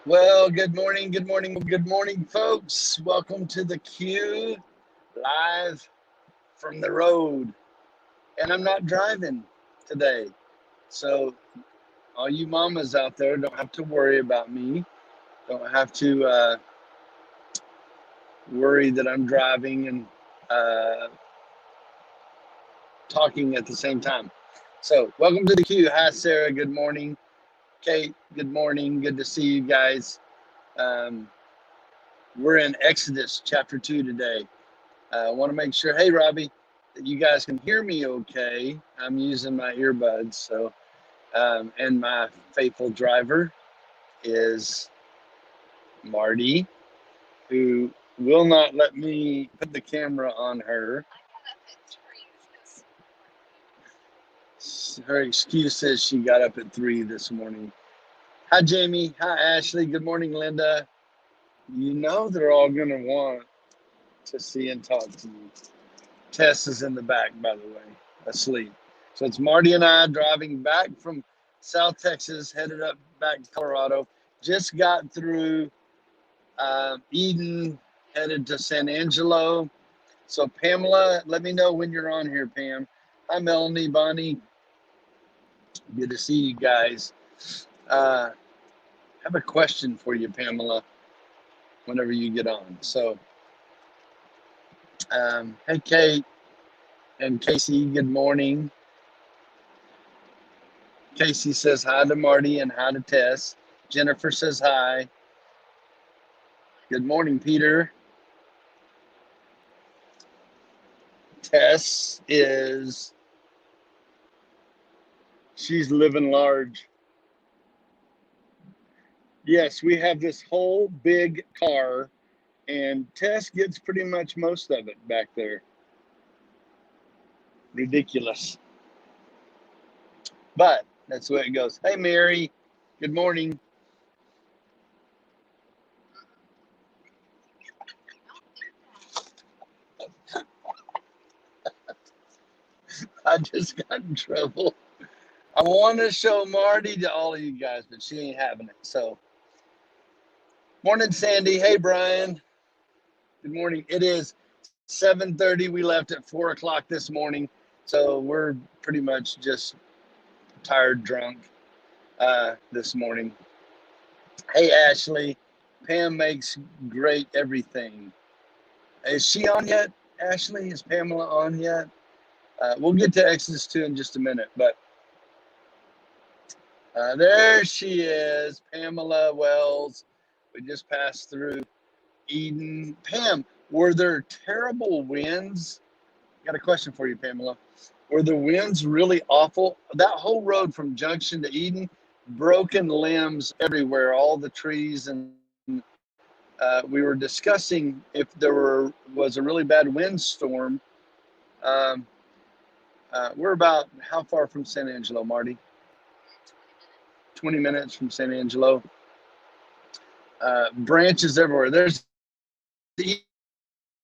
Well, good morning, folks. Welcome to the Q live from the road. And I'm not driving today. So, all you mamas out there don't have to worry about me. Don't have to worry that I'm driving and uh, talking at the same time. So, welcome to the Q. Hi, Sarah. Good morning. Kate, good morning. Good to see you guys. Um, we're in Exodus chapter 2 today. I want to make sure, hey, Robbie, that you guys can hear me okay. I'm using my earbuds. And my faithful driver is Marty, who will not let me put the camera on her. Her excuse is she got up at 3 this morning. Hi, Jamie. Hi, Ashley. Good morning, Linda. You know they're all going to want to see and talk to you. Tess is in the back, by the way, asleep. So it's Marty and I driving back from South Texas, headed up back to Colorado. Just got through Eden, headed to San Angelo. So Pamela, let me know when you're on here, Pam. Hi, Melanie, Bonnie. Good to see you guys. I have a question for you, Pamela, whenever you get on. So, hey, Kate and Casey, good morning. Casey says hi to Marty and hi to Tess. Jennifer says hi. Good morning, Peter. Tess she's living large. Yes, we have this whole big car, and Tess gets pretty much most of it back there. Ridiculous. But that's the way it goes. Hey, Mary. Good morning. I just got in trouble. I want to show Marty to all of you guys, but she ain't having it. So, morning, Sandy. Hey, Brian. Good morning. It is 7:30. We left at 4 o'clock this morning. So we're pretty much just tired, drunk this morning. Hey, Ashley. Pam makes great everything. Is she on yet, Ashley? Is Pamela on yet? We'll get to Exodus 2 in just a minute, but there she is, Pamela Wells. We just passed through Eden. Pam, were there terrible winds? Got a question for you, Pamela. Were the winds really awful? That whole road from Junction to Eden, broken limbs everywhere, all the trees, and we were discussing if was a really bad windstorm. Um, we're about how far from San Angelo, Marty? 20 minutes from San Angelo. Branches everywhere. There's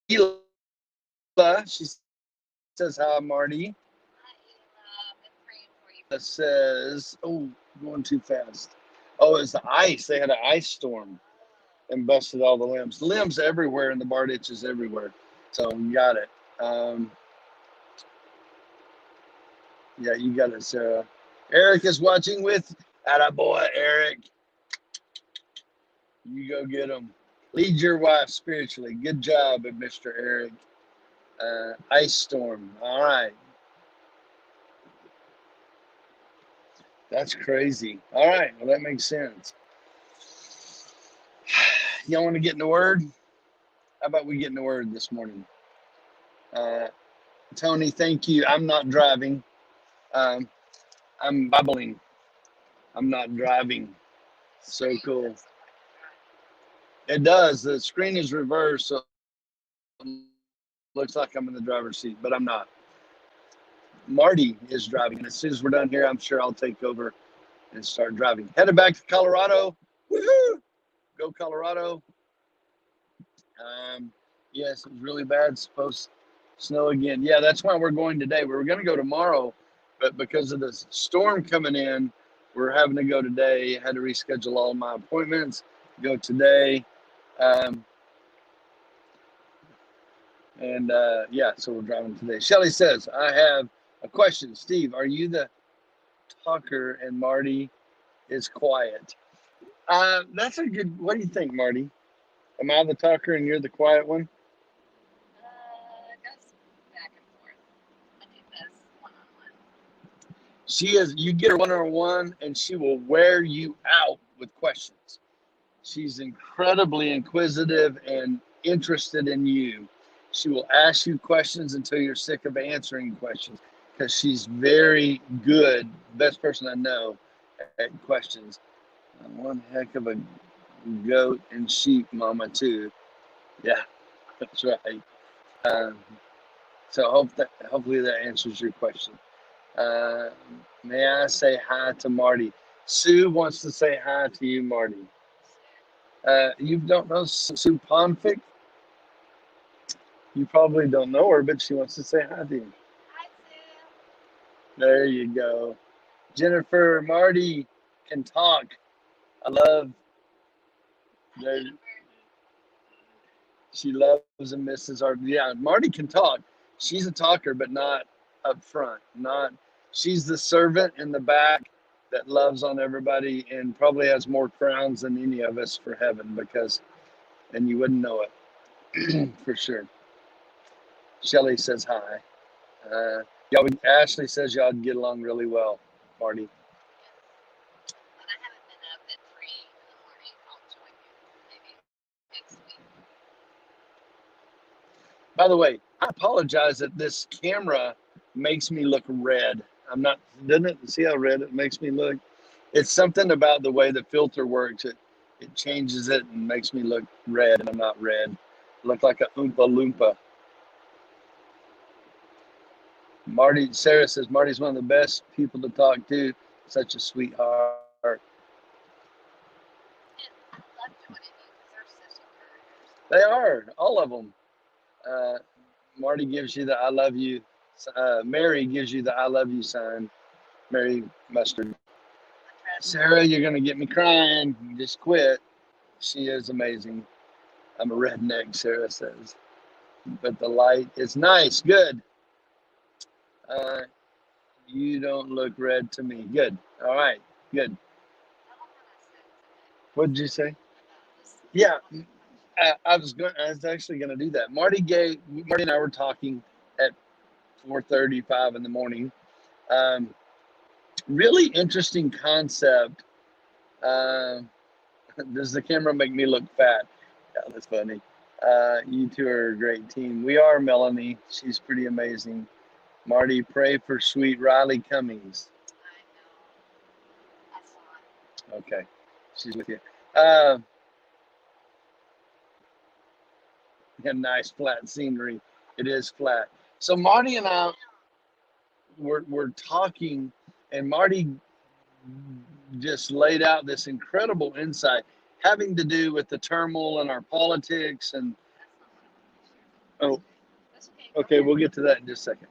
Ela. She says hi, Marty. Says, oh, going too fast. Oh, it's the ice. They had an ice storm and busted all the limbs. Limbs everywhere and the bar ditches everywhere. So you got it. Yeah, you got it, Sarah. Eric is watching with attaboy, Eric. You go get him. Lead your wife spiritually. Good job, Mr. Eric. Ice storm. All right. That's crazy. All right. Well, that makes sense. Y'all want to get in the word? How about we get in the word this morning? Tony, thank you. I'm not driving. I'm bubbling. I'm not driving. So cool. It does. The screen is reversed, so it looks like I'm in the driver's seat, but I'm not. Marty is driving. And as soon as we're done here, I'm sure I'll take over and start driving. Headed back to Colorado. Woohoo! Go Colorado. Yes, it was really bad. It's supposed to snow again. Yeah, that's why we're going today. We were going to go tomorrow, but because of the storm coming in, we're having to go today. I had to reschedule all my appointments. go today. Um, and yeah, so we're driving today. Shelly says, I have a question. Steve, are you the talker and Marty is quiet? That's a good, what do you think, Marty? Am I the talker and you're the quiet one? It goes back and forth. I do this one-on-one. She is, you get her one on one and she will wear you out with questions. She's incredibly inquisitive and interested in you. She will ask you questions until you're sick of answering questions because she's very good, best person I know at questions. One heck of a goat and sheep mama too. Yeah, that's right. Um, so hopefully that answers your question. Uh, may I say hi to Marty? Sue wants to say hi to you, Marty. You don't know Sue Ponfic? You probably don't know her, but she wants to say hi to you. Hi, Sue. There you go. Jennifer, Marty can talk. I love that. She loves and misses our. Yeah, Marty can talk. She's a talker, but not up front. Not. She's the servant in the back that loves on everybody and probably has more crowns than any of us for heaven because, and you wouldn't know it for sure. Shelly says hi. Ashley says y'all get along really well, Marty. But I haven't been up at 3 in the morning. I'll join you maybe next week. By the way, I apologize that this camera makes me look red. I'm not, doesn't it? See how red it makes me look? It's something about the way the filter works. It changes it and makes me look red, and I'm not red. I look like a Oompa Loompa. Marty, Sarah says Marty's one of the best people to talk to. Such a sweetheart. And I love joining you because they're such encouragers. They are, all of them. Uh, Marty gives you the I love you. Mary gives you the I love you sign. Mary Mustard. Sarah, you're going to get me crying. Just quit. She is amazing. I'm a redneck, Sarah says. But the light is nice. Good. Uh, you don't look red to me. Good. All right. Good. What did you say? Yeah. I was actually going to do that. Marty and I were talking at 4:35 in the morning. Really interesting concept. Does the camera make me look fat? Yeah, that's funny. You two are a great team. We are, Melanie. She's pretty amazing. Marty, pray for sweet Riley Cummings. I know. That's fine. Okay, she's with you. Yeah, nice flat scenery. It is flat. So Marty and I were talking, and Marty just laid out this incredible insight having to do with the turmoil in our politics and oh, okay, we'll get to that in just a second.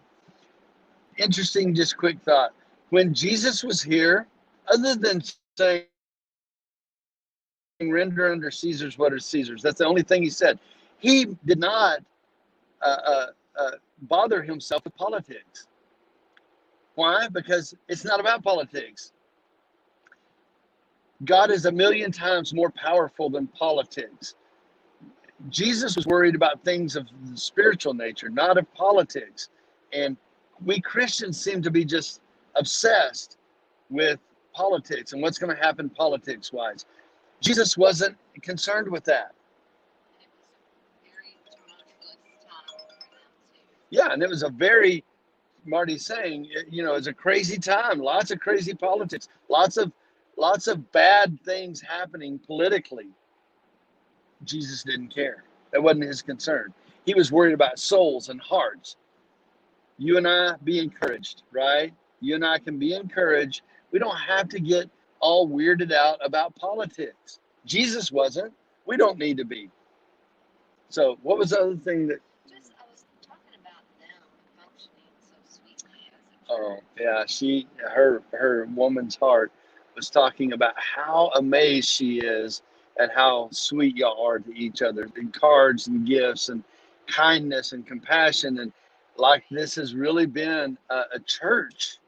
Interesting, just quick thought. When Jesus was here, other than saying, render unto Caesar's what is Caesar's, that's the only thing he said. He did not uh, uh, bother himself with politics. Why? Because it's not about politics. God is a million times more powerful than politics. Jesus was worried about things of the spiritual nature, not of politics. And we Christians seem to be just obsessed with politics and what's going to happen politics wise. Jesus wasn't concerned with that. Yeah, and it was a very, Marty's saying, it's a crazy time, lots of crazy politics, lots of bad things happening politically. Jesus didn't care. That wasn't his concern. He was worried about souls and hearts. You and I be encouraged, right? You and I can be encouraged. We don't have to get all weirded out about politics. Jesus wasn't. We don't need to be. So what was the other thing that? Just I was talking about them functioning so sweetly as a Oh yeah, her woman's heart was talking about how amazed she is at how sweet y'all are to each other, and cards and gifts and kindness and compassion. And like this has really been a church,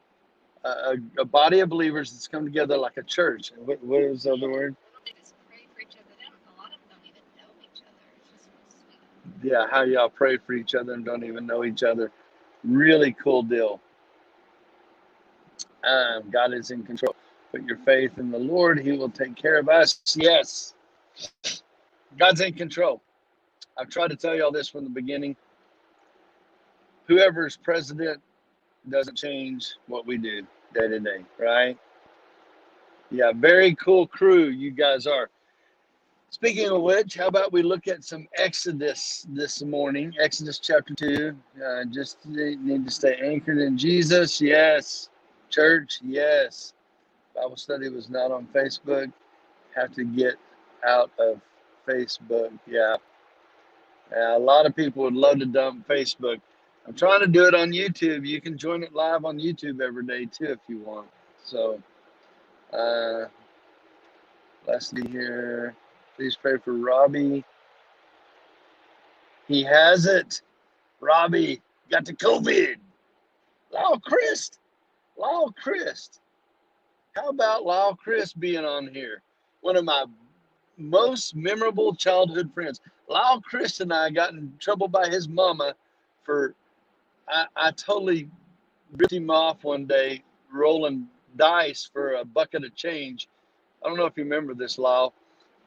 a body of believers that's come together like a church. What is the other word? They just pray for each other. A lot of them don't even know each other. It's just so sweet. Yeah, how y'all pray for each other and don't even know each other. Really cool deal. God is in control. Put your faith in the Lord. He will take care of us. Yes, God's in control. I've tried to tell y'all this from the beginning. Whoever's president doesn't change what we do day to day, right? Yeah, very cool crew you guys are. Speaking of which, how about we look at some Exodus this morning? Exodus chapter 2. Just need to stay anchored in Jesus. Yes. Church. Yes. Bible study was not on Facebook. Have to get out of Facebook. Yeah. A lot of people would love to dump Facebook. I'm trying to do it on YouTube. You can join it live on YouTube every day too if you want. So, let's see here. Please pray for Robbie. He has it. Robbie got the COVID. Lyle Christ. Lyle Christ. How about Lyle Christ being on here? One of my most memorable childhood friends. Lyle Christ and I got in trouble by his mama for, I totally ripped him off one day rolling dice for a bucket of change. I don't know if you remember this, Lyle.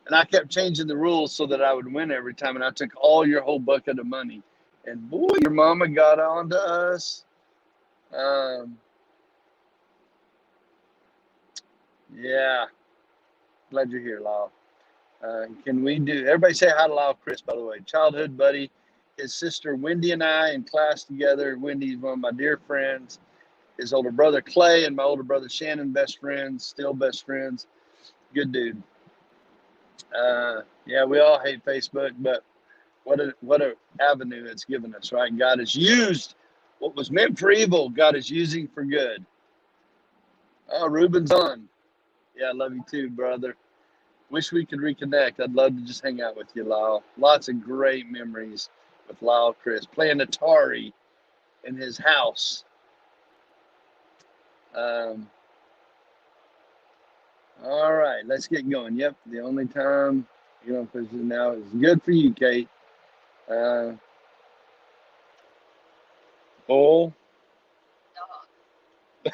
And I kept changing the rules so that I would win every time. And I took all your whole bucket of money. And boy, your mama got on to us. Yeah. Glad you're here, Lyle. Can we do, everybody say hi to Lyle Chris, by the way. Childhood buddy. His sister Wendy and I in class together. Wendy's one of my dear friends. His older brother Clay and my older brother Shannon, best friends, still best friends. Good dude. Yeah, we all hate Facebook, but what a avenue it's given us, right? God has used what was meant for evil, God is using for good. Oh, Ruben's on. Yeah, I love you too, brother. Wish we could reconnect. I'd love to just hang out with you, Lyle. Lots of great memories with Lyle Chris, playing Atari in his house. All right, let's get going. Yep, the only time you know push it now is good for you, Kate. Bull. Dog.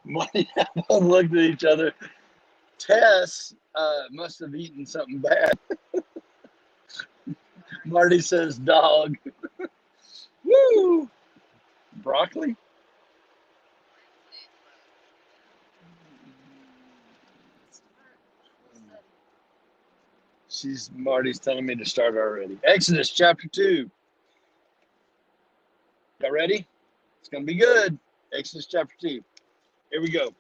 Marty both looked at each other. Tess must have eaten something bad. Marty says dog. Woo! Broccoli? Marty's telling me to start already. Exodus chapter 2. Y'all ready? It's going to be good. Exodus chapter 2. Here we go.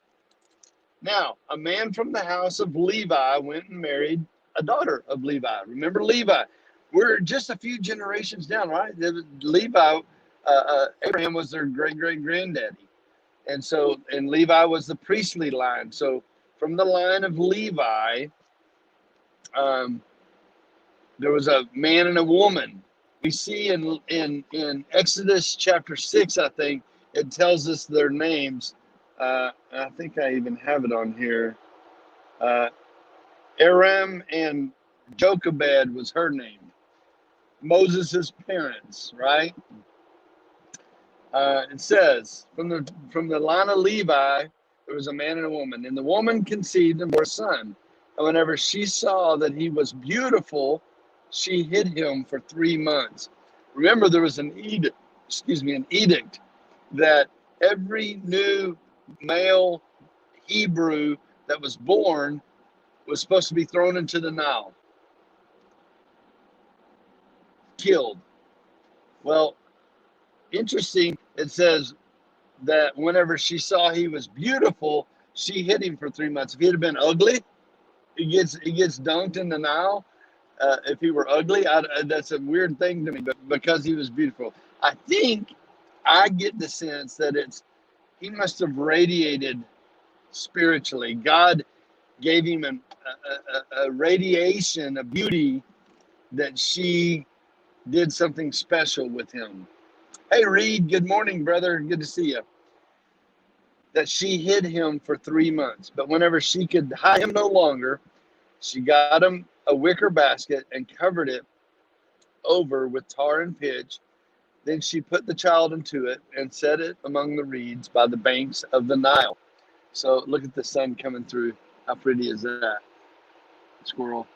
Now, a man from the house of Levi went and married a daughter of Levi. Remember Levi? We're just a few generations down, right? Levi, Abraham was their great-great-granddaddy. And Levi was the priestly line. So from the line of Levi, there was a man and a woman. We see in Exodus chapter 6, I think, it tells us their names. I think I even have it on here. Aram and Jochebed was her name. Moses' parents, right? It says, from the line of Levi, there was a man and a woman. And the woman conceived and bore a son. And whenever she saw that he was beautiful, she hid him for 3 months. Remember, there was an edict that every new male Hebrew that was born was supposed to be thrown into the Nile, killed. Well, interesting, it says that whenever she saw he was beautiful, she hid him for 3 months. If he had been ugly, he gets dunked in the Nile. If he were ugly, that's a weird thing to me, but because he was beautiful, I think I get the sense that he must have radiated spiritually. God gave him a radiation, a beauty that she did something special with him. Hey, Reed, good morning, brother. Good to see you. That she hid him for 3 months, but whenever she could hide him no longer, she got him a wicker basket and covered it over with tar and pitch. Then she put the child into it and set it among the reeds by the banks of the Nile. So look at the sun coming through. How pretty is that? Squirrel.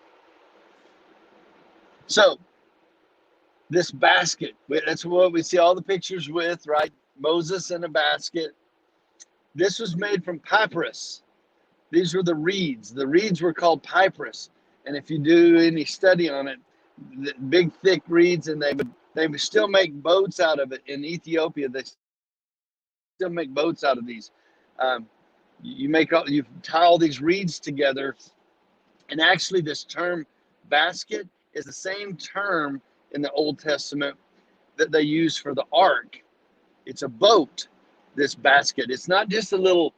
So this basket, that's what we see all the pictures with, right? Moses in a basket. This was made from papyrus. These were the reeds. The reeds were called papyrus. And if you do any study on it, the big thick reeds, and they would still make boats out of it in Ethiopia. They still make boats out of these. You tie all these reeds together, and actually this term basket is the same term in the Old Testament that they use for the ark. It's a boat, this basket. It's not just a little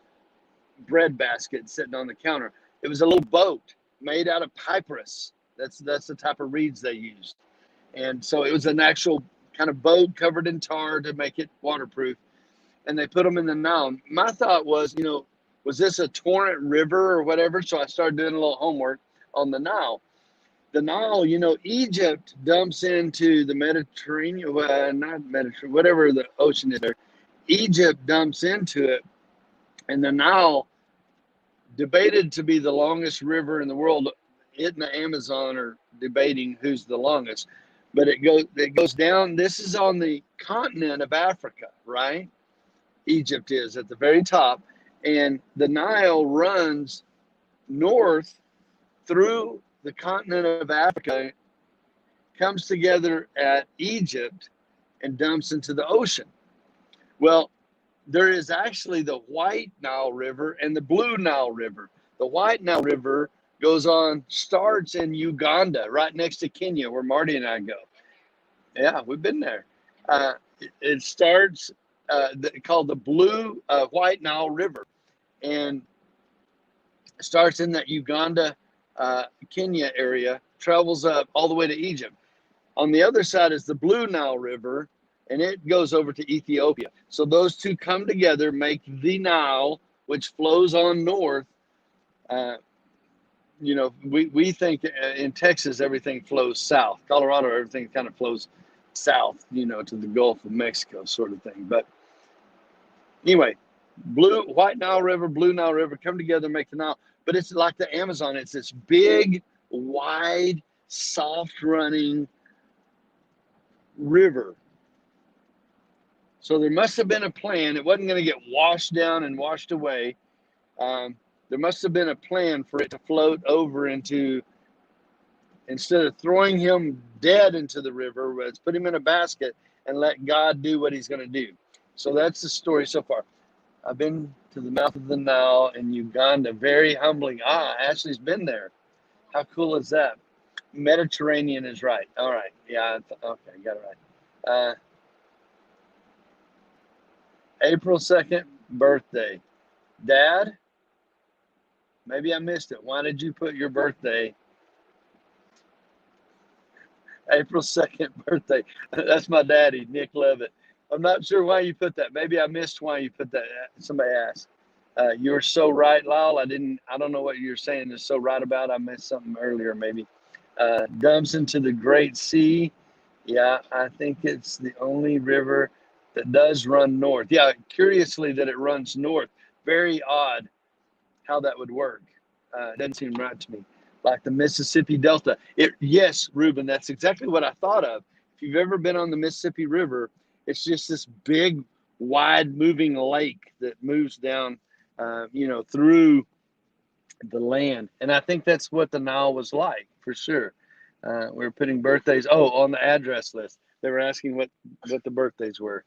bread basket sitting on the counter. It was a little boat made out of papyrus. That's the type of reeds they used. And so it was an actual kind of boat covered in tar to make it waterproof. And they put them in the Nile. My thought was, was this a torrent river or whatever? So I started doing a little homework on the Nile. The Nile, Egypt dumps into the Mediterranean, not Mediterranean, whatever the ocean is there. Egypt dumps into it, and the Nile, debated to be the longest river in the world. It and the Amazon are debating who's the longest, but it goes down. This is on the continent of Africa, right? Egypt is at the very top, and the Nile runs north through the continent of Africa, comes together at Egypt, and dumps into the ocean. Well, there is actually the White Nile River and the Blue Nile River. The White Nile River starts in Uganda, right next to Kenya, where Marty and I go. Yeah, we've been there. It starts called the White Nile River, and starts in that Uganda, Kenya area, travels up all the way to Egypt. On the other side is the Blue Nile River, and it goes over to Ethiopia. So those two come together, make the Nile, which flows on north. We think in Texas everything flows south. Colorado, everything kind of flows south, to the Gulf of Mexico, sort of thing. But anyway, White Nile River, Blue Nile River come together, make the Nile. But it's like the Amazon. It's this big, wide, soft-running river. So there must have been a plan. It wasn't going to get washed down and washed away. There must have been a plan for it to float over instead of throwing him dead into the river, let's put him in a basket and let God do what he's going to do. So that's the story so far. I've been to the mouth of the Nile in Uganda. Very humbling. Ashley's been there. How cool is that? Mediterranean is right. All right. Yeah. Okay. Got it right. April 2nd, birthday. Dad, maybe I missed it. Why did you put your birthday? April 2nd, birthday. That's my daddy, Nick Levitt. I'm not sure why you put that. Maybe I missed why you put that. Somebody asked. You're so right, Lyle. I don't know what you're saying is so right about. I missed something earlier, maybe. Dumps into the Great Sea. Yeah, I think it's the only river that does run north. Yeah, curiously that it runs north. Very odd how that would work. It doesn't seem right to me. Like the Mississippi Delta. Yes, Ruben, that's exactly what I thought of. If you've ever been on the Mississippi River, it's just this big, wide moving lake that moves down, through the land. And I think that's what the Nile was like, for sure. We were putting birthdays, on the address list. They were asking what the birthdays were.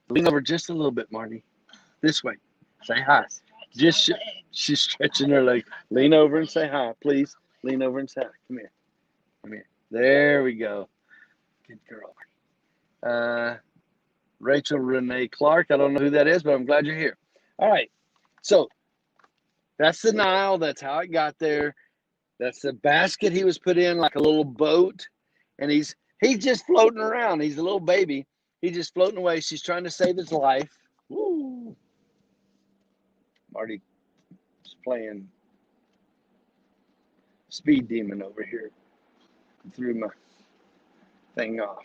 Lean over just a little bit, Marty. This way. Say hi. She's stretching her leg. Lean over and say hi, please. Lean over and say hi. Come here. Come here. There we go. Good girl. Rachel Renee Clark. I don't know who that is, but I'm glad you're here. All right. So that's the Nile. That's how it got there. That's the basket he was put in, like a little boat, and he's just floating around. He's a little baby. He's just floating away. She's trying to save his life. Woo. Marty's playing Speed Demon over here. Threw my thing off.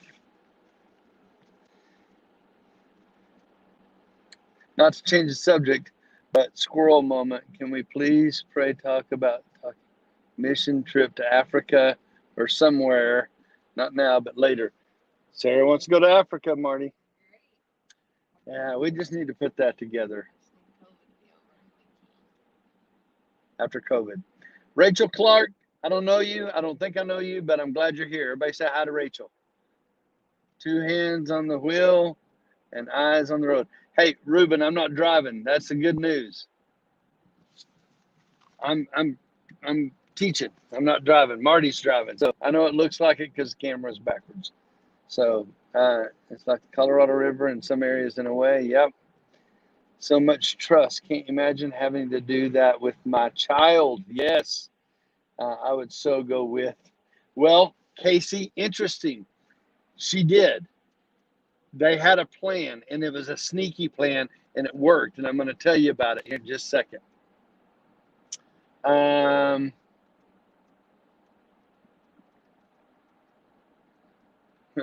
Not to change the subject, but squirrel moment. Can we please talk about mission trip to Africa or somewhere? Not now, but later. Sarah wants to go to Africa, Marty. Yeah, we just need to put that together after COVID. Rachel Clark, I don't know you. I don't think I know you, but I'm glad you're here. Everybody say hi to Rachel. 2 hands on the wheel and eyes on the road. Hey, Ruben, I'm not driving. That's the good news. I'm teaching. I'm not driving. Marty's driving. So I know it looks like it because the camera's backwards. So it's like the Colorado River in some areas in a way. Yep. So much trust. Can't imagine having to do that with my child. Yes. I would so go with. Well, Casey, interesting. She did. They had a plan, and it was a sneaky plan, and it worked. And I'm going to tell you about it in just a second.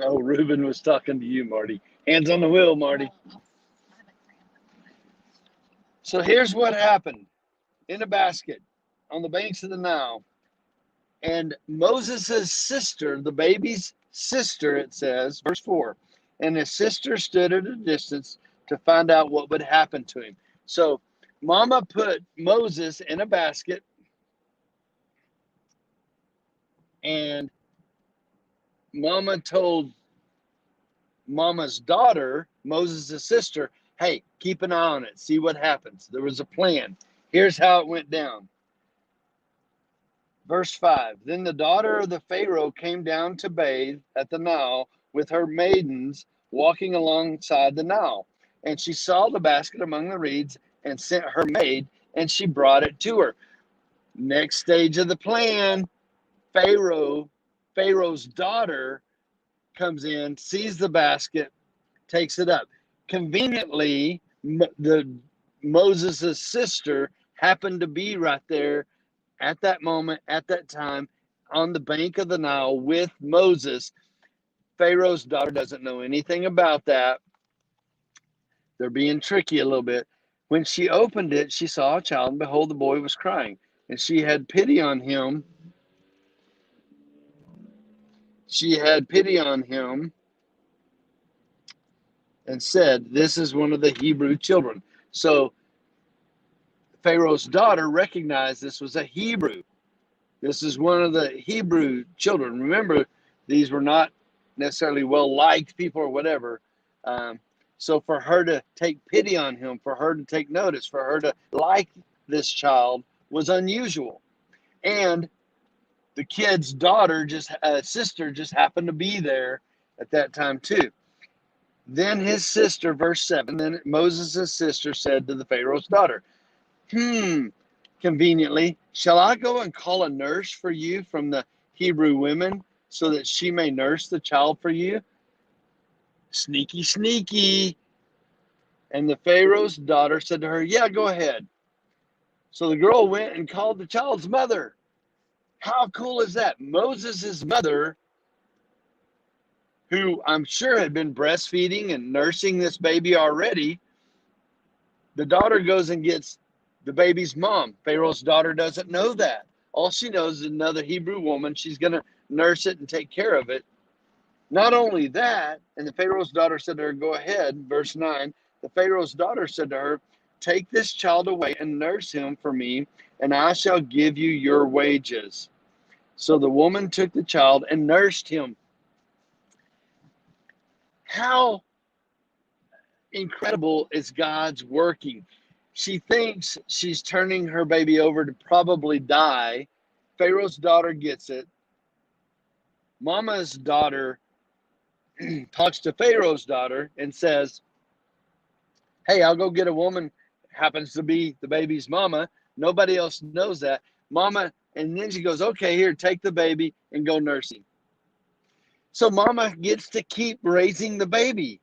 Oh, Ruben was talking to you, Marty. Hands on the wheel, Marty. So here's what happened. In a basket on the banks of the Nile. And Moses' sister, the baby's sister, it says, verse 4, and his sister stood at a distance to find out what would happen to him. So Mama put Moses in a basket, and Mama told Mama's daughter, Moses' sister, hey, keep an eye on it, see what happens. There was a plan. Here's how it went down. Verse 5, then the daughter of the Pharaoh came down to bathe at the Nile with her maidens walking alongside the Nile. And she saw the basket among the reeds and sent her maid, and she brought it to her. Next stage of the plan, Pharaoh's daughter comes in, sees the basket, takes it up. Conveniently, Moses' sister happened to be right there at that moment, at that time, on the bank of the Nile with Moses. Pharaoh's daughter doesn't know anything about that. They're being tricky a little bit. When she opened it, she saw a child, and behold, the boy was crying. And she had pity on him. And said, this is one of the Hebrew children. So Pharaoh's daughter recognized this was a Hebrew. This is one of the Hebrew children. Remember, these were not necessarily well-liked people or whatever. So for her to take pity on him, for her to take notice, for her to like this child was unusual. And the kid's sister just happened to be there at that time too. Then his sister, verse 7, then Moses' sister said to the Pharaoh's daughter, conveniently, shall I go and call a nurse for you from the Hebrew women so that she may nurse the child for you? Sneaky, sneaky. And the Pharaoh's daughter said to her, yeah, go ahead. So the girl went and called the child's mother. How cool is that? Moses' mother, who I'm sure had been breastfeeding and nursing this baby already, the daughter goes and gets the baby's mom. Pharaoh's daughter doesn't know that. All she knows is another Hebrew woman. She's going to nurse it and take care of it. Not only that, and the Pharaoh's daughter said to her, go ahead, verse 9, the Pharaoh's daughter said to her, take this child away and nurse him for me, and I shall give you your wages. So the woman took the child and nursed him. How incredible is God's working? She thinks she's turning her baby over to probably die. Pharaoh's daughter gets it. Mama's daughter talks to Pharaoh's daughter and says, hey, I'll go get a woman, happens to be the baby's mama. Nobody else knows that. Mama, and then she goes, okay, here, take the baby and go nurse him. So Mama gets to keep raising the baby.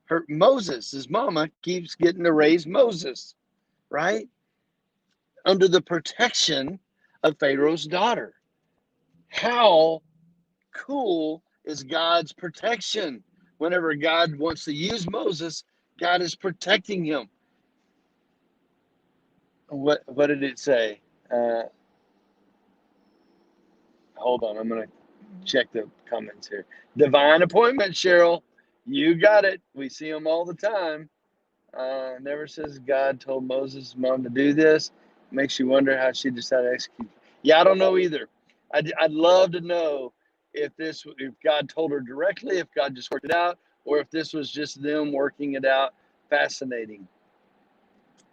His mama keeps getting to raise Moses, right? Under the protection of Pharaoh's daughter. How cool is God's protection? Whenever God wants to use Moses, God is protecting him. What did it say? Hold on, I'm going to check the comments here. Divine appointment, Cheryl. You got it. We see them all the time. Never says God told Moses' mom to do this. Makes you wonder how she decided to execute. Yeah, I don't know either. I'd love to know if God told her directly, if God just worked it out, or if this was just them working it out. Fascinating.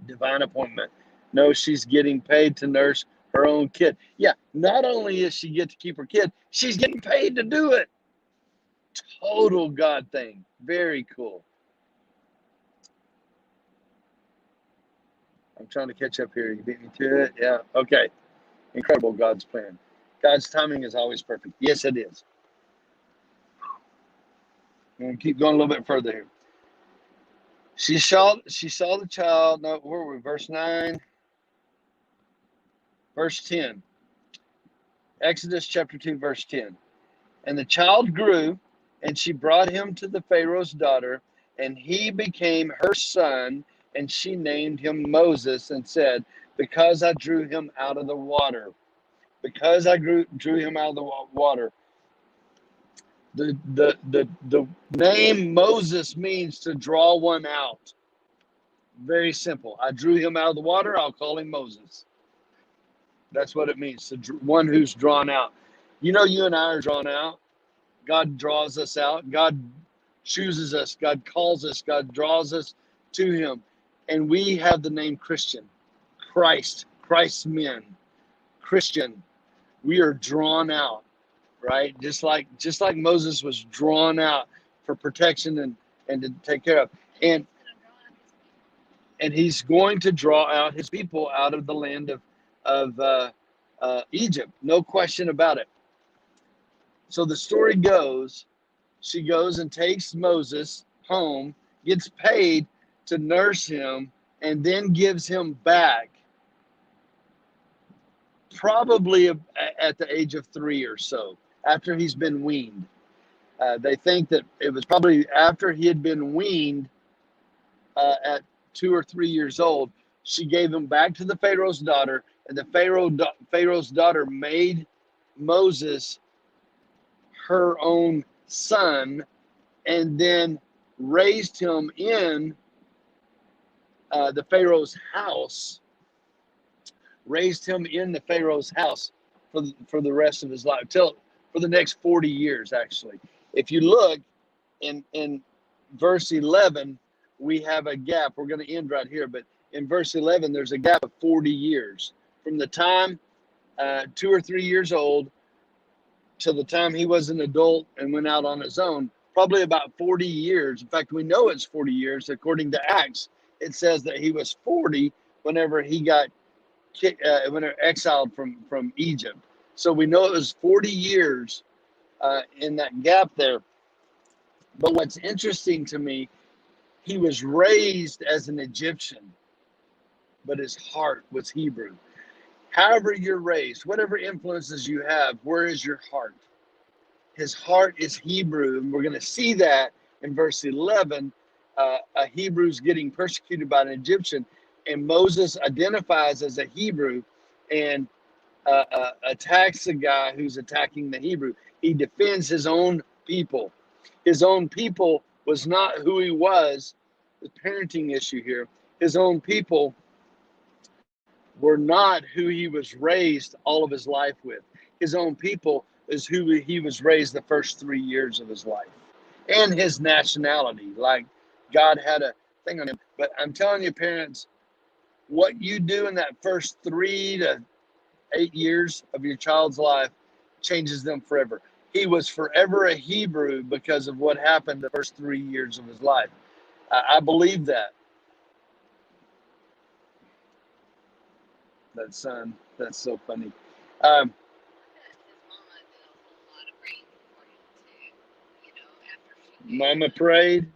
Divine appointment. No, she's getting paid to nurse her own kid. Yeah, not only is she get to keep her kid, she's getting paid to do it. Total God thing. Very cool. I'm trying to catch up here. You beat me to it? Yeah. Okay. Incredible, God's plan. God's timing is always perfect. Yes, it is. I'm going to keep going a little bit further here. She saw the child. No, where were we? Verse 9. Verse 10. Exodus chapter 2, verse 10. And the child grew, and she brought him to the Pharaoh's daughter, and he became her son, and she named him Moses and said, because I drew him out of the water. Because I drew him out of the water. The name Moses means to draw one out. Very simple. I drew him out of the water. I'll call him Moses. That's what it means. One who's drawn out. You know, you and I are drawn out. God draws us out. God chooses us. God calls us. God draws us to him. And we have the name Christian. Christ's men. Christian. We are drawn out. Right? Just like Moses was drawn out for protection and to take care of. And he's going to draw out his people out of the land of Egypt. No question about it. So the story goes, she goes and takes Moses home, gets paid to nurse him, and then gives him back probably at the age of 3 or so, after he's been weaned. They think that it was probably after he had been weaned at 2 or 3 years old. She gave him back to the Pharaoh's daughter, and the Pharaoh's daughter made Moses her own son, and then raised him in the Pharaoh's house. Raised him in the Pharaoh's house for the rest of his life, for the next 40 years, actually. If you look in verse 11, we have a gap. We're going to end right here, but in verse 11, there's a gap of 40 years from the time 2 or 3 years old to the time he was an adult and went out on his own. Probably about 40 years. In fact, we know it's 40 years. According to Acts, it says that he was 40 whenever he got exiled from Egypt. So we know it was 40 years in that gap there. But what's interesting to me, he was raised as an Egyptian, but his heart was Hebrew. However you're raised, whatever influences you have, where is your heart? His heart is Hebrew, and we're going to see that in verse 11. A Hebrew's getting persecuted by an Egyptian, and Moses identifies as a Hebrew and attacks the guy who's attacking the Hebrew. He defends his own people. His own people was not who he was. The parenting issue here. His own people were not who he was raised all of his life with. His own people is who he was raised the first 3 years of his life. And his nationality. Like, God had a thing on him. But I'm telling you, parents, what you do in that first 3 to 8 years of your child's life changes them forever. He was forever a Hebrew because of what happened the first 3 years of his life. I believe that. that son. That's so funny. I bet his mama did a whole lot of praying for him too. After she gave Mama the prayed. absolutely.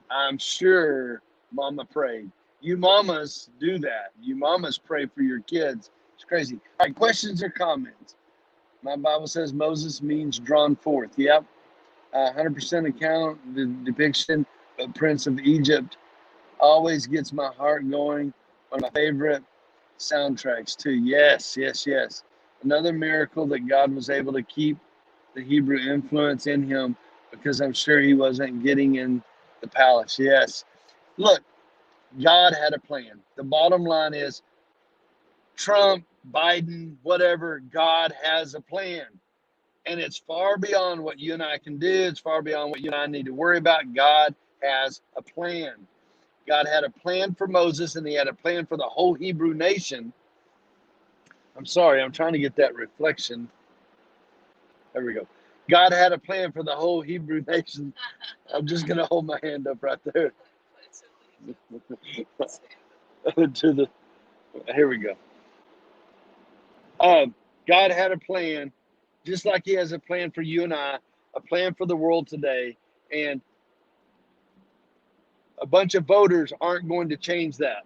I'm sure Mama prayed. You mamas do that. You mamas pray for your kids. It's crazy. All right, questions or comments? My Bible says Moses means drawn forth. Yep. 100% account, the depiction of Prince of Egypt always gets my heart going. One of my favorite soundtracks, too. Yes, yes, yes. Another miracle that God was able to keep the Hebrew influence in him because I'm sure he wasn't getting in the palace. Yes. Look, God had a plan. The bottom line is Trump, Biden, whatever, God has a plan. And it's far beyond what you and I can do. It's far beyond what you and I need to worry about. God has a plan. God had a plan for Moses, and he had a plan for the whole Hebrew nation. I'm sorry, I'm trying to get that reflection. There we go. God had a plan for the whole Hebrew nation. I'm just going to hold my hand up right there. to the Here we go. God had a plan, just like he has a plan for you and I, a plan for the world today. And a bunch of voters aren't going to change that.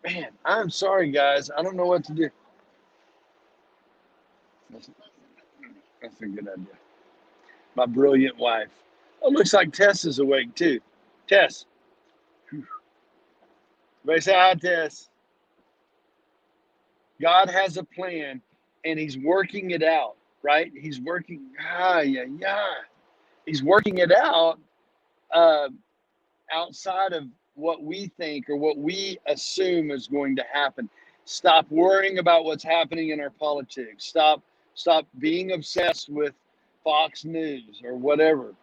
Man, I'm sorry, guys. I don't know what to do. That's a good idea. My brilliant wife. Oh, looks like Tess is awake too. Tess. Everybody say hi, Tess. God has a plan and he's working it out, right? He's working. He's working it out uh, outside of what we think or what we assume is going to happen. Stop worrying about what's happening in our politics. Stop being obsessed with Fox News or whatever.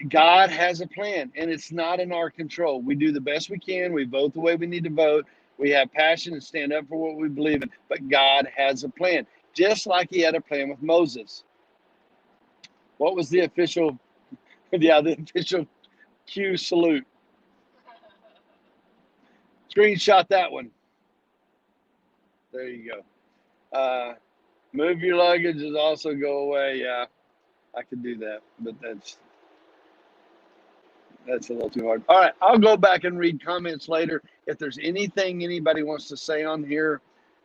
God has a plan, and it's not in our control. We do the best we can. We vote the way we need to vote. We have passion and stand up for what we believe in. But God has a plan, just like he had a plan with Moses. What was the official, the official Q salute? Screenshot that one. There you go. Move your luggage is also go away. Yeah, I could do that, but that's a little too hard. All right, I'll go back and read comments later. If there's anything anybody wants to say on here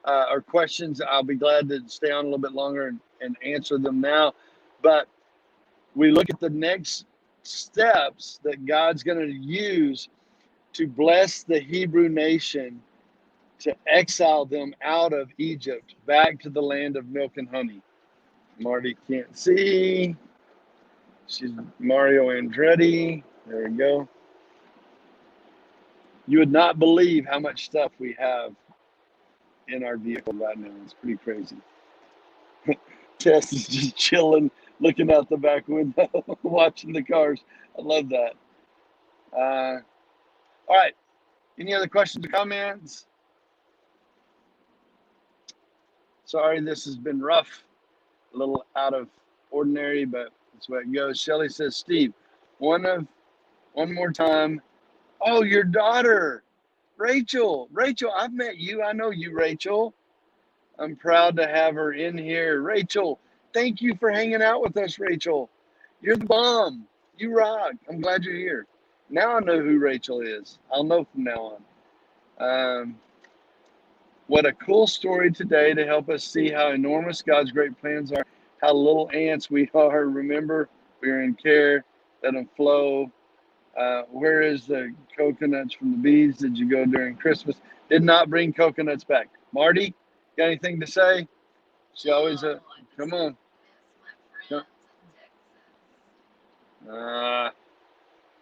or questions, I'll be glad to stay on a little bit longer and answer them now. But we look at the next steps that God's going to use to bless the Hebrew nation to exile them out of Egypt back to the land of milk and honey. Marty can't see. She's Mario Andretti. There we go. You would not believe how much stuff we have in our vehicle right now. It's pretty crazy. Tess is just chilling, looking out the back window, watching the cars. I love that. All right. Any other questions or comments? Sorry, this has been rough, a little out of ordinary, but that's the way it goes. Shelly says, Steve, one more time. Oh, your daughter, Rachel. Rachel, I've met you. I know you, Rachel. I'm proud to have her in here. Rachel, thank you for hanging out with us, Rachel. You're the bomb. You rock. I'm glad you're here. Now I know who Rachel is. I'll know from now on. What a cool story today to help us see how enormous God's great plans are, how little ants we are. Remember, we're in care. Let them flow. Where is the coconuts from the bees? Did you go during Christmas? Did not bring coconuts back. Marty, got anything to say? She always, come on.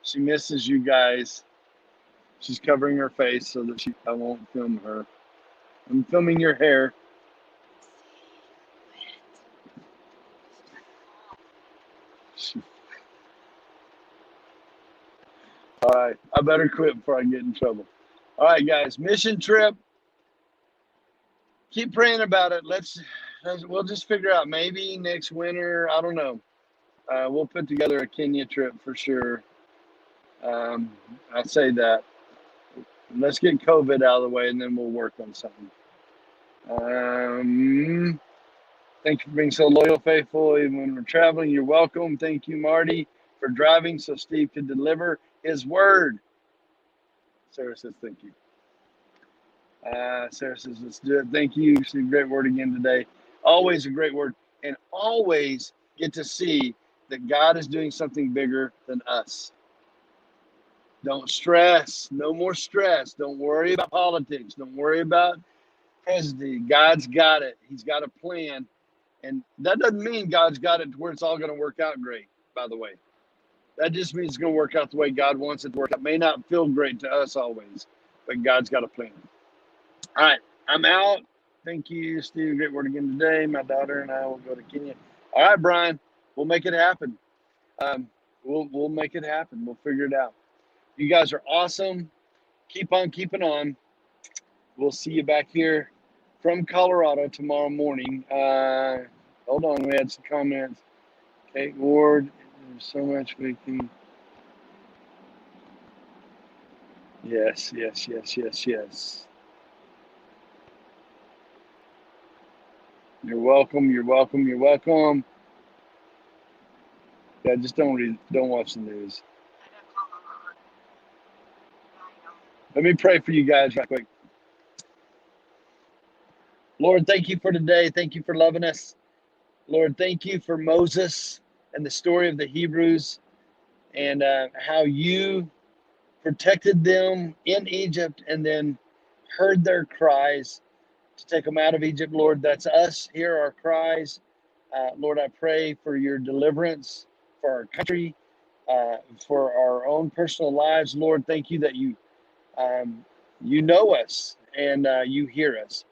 She misses you guys. She's covering her face so that I won't film her. I'm filming your hair. All right, I better quit before I get in trouble. All right, guys, mission trip. Keep praying about it. We'll just figure out maybe next winter. I don't know. We'll put together a Kenya trip for sure. I say that. Let's get COVID out of the way, and then we'll work on something. Thank you for being so loyal, faithful, even when we're traveling. You're welcome. Thank you, Marty, for driving so Steve could deliver his word. Sarah says thank you. Sarah says let's do it. Thank you, Steve. Great word again today. Always a great word, and always get to see that God is doing something bigger than us. Don't stress. No more stress. Don't worry about politics. Don't worry about presidency. God's got it. He's got a plan. And that doesn't mean God's got it to where it's all going to work out great, by the way. That just means it's going to work out the way God wants it to work out. It may not feel great to us always, but God's got a plan. All right, I'm out. Thank you, Steve. Great word again today. My daughter and I will go to Kenya. All right, Brian, we'll make it happen. We'll make it happen. We'll figure it out. You guys are awesome. Keep on keeping on. We'll see you back here from Colorado tomorrow morning. Hold on, we had some comments. Kate Ward, there's so much we can. Yes. You're welcome. Yeah, just don't watch the news. Let me pray for you guys right quick. Lord, thank you for today. Thank you for loving us. Lord, thank you for Moses and the story of the Hebrews and how you protected them in Egypt and then heard their cries to take them out of Egypt. Lord, that's us. Hear our cries. Lord, I pray for your deliverance for our country, for our own personal lives. Lord, thank you that you know us and you hear us.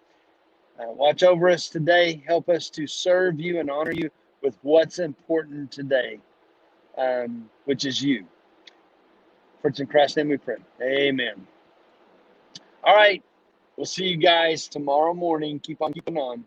Watch over us today. Help us to serve you and honor you with what's important today, which is you. For it's in Christ's name we pray. Amen. All right. We'll see you guys tomorrow morning. Keep on keeping on.